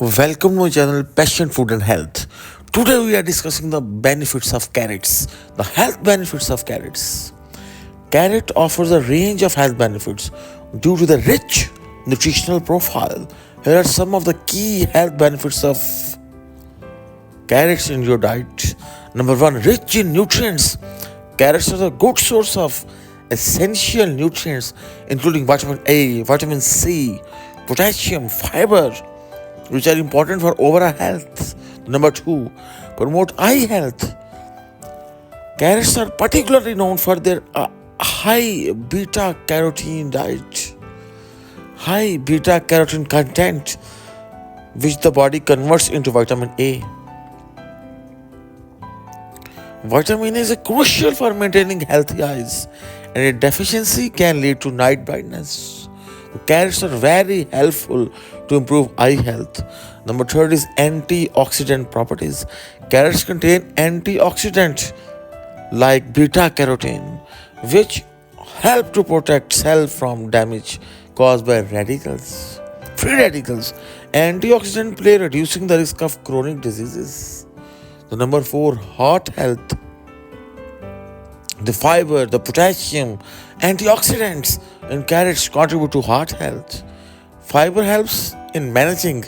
Welcome to my channel Passion Food and Health. Today we are discussing the benefits of carrots, the health benefits of carrots. Carrot offers a range of health benefits due to the rich nutritional profile. Here are some of the key health benefits of carrots in your diet. Number one, rich in nutrients. Carrots are a good source of essential nutrients including vitamin A, vitamin C, potassium, fiber, which are important for overall health. Number two, promote eye health. Carrots are particularly known for their high beta carotene diet, high beta carotene content, which the body converts into vitamin A. Vitamin A is crucial for maintaining healthy eyes, and a deficiency can lead to night blindness. Carrots are very helpful to improve eye health. Number third is antioxidant properties. Carrots contain antioxidants like beta carotene, which help to protect cells from damage caused by radicals. Free radicals. Antioxidants play reducing the risk of chronic diseases. The number four, heart health. The fiber, the potassium, antioxidants in carrots contribute to heart health. Fiber helps in managing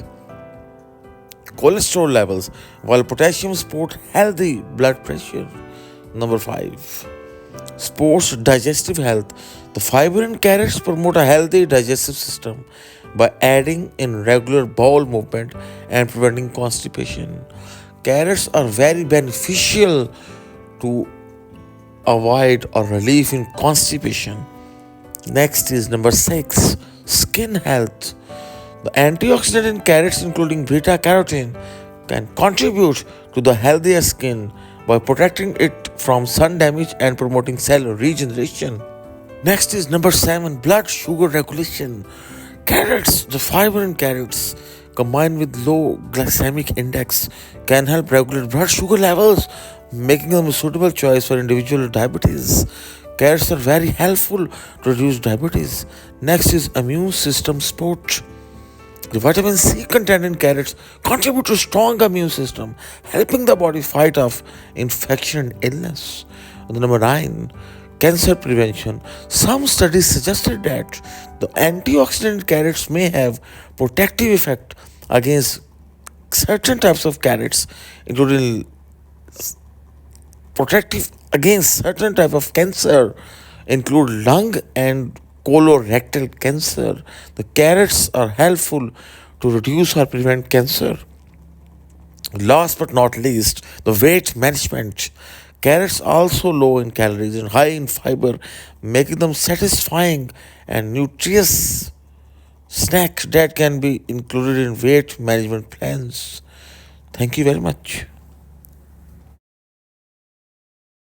cholesterol levels, while potassium supports healthy blood pressure. Number five, supports digestive health. The fiber in carrots promote a healthy digestive system by aiding in regular bowel movement and preventing constipation. Carrots are very beneficial to avoid or relief in constipation. Next is number six, skin health. The antioxidant in carrots, including beta carotene, can contribute to the healthier skin by protecting it from sun damage and promoting cell regeneration. Next is number seven, blood sugar regulation. Carrots, the fiber in carrots, combined with low glycemic index, can help regulate blood sugar levels, making them a suitable choice for individuals with diabetes. Carrots are very helpful to reduce diabetes. Next is immune system support. The vitamin C content in carrots contribute to strong immune system, helping the body fight off infection and illness. And number nine, cancer prevention. Some studies suggested that the antioxidant in carrots may have protective effect against certain types of carrots, including protective against certain type of cancer, include lung and colorectal cancer. The carrots are helpful to reduce or prevent cancer. Last but not least, the weight management. Carrots also low in calories and high in fiber, making them satisfying and nutritious snack that can be included in weight management plans. Thank you very much.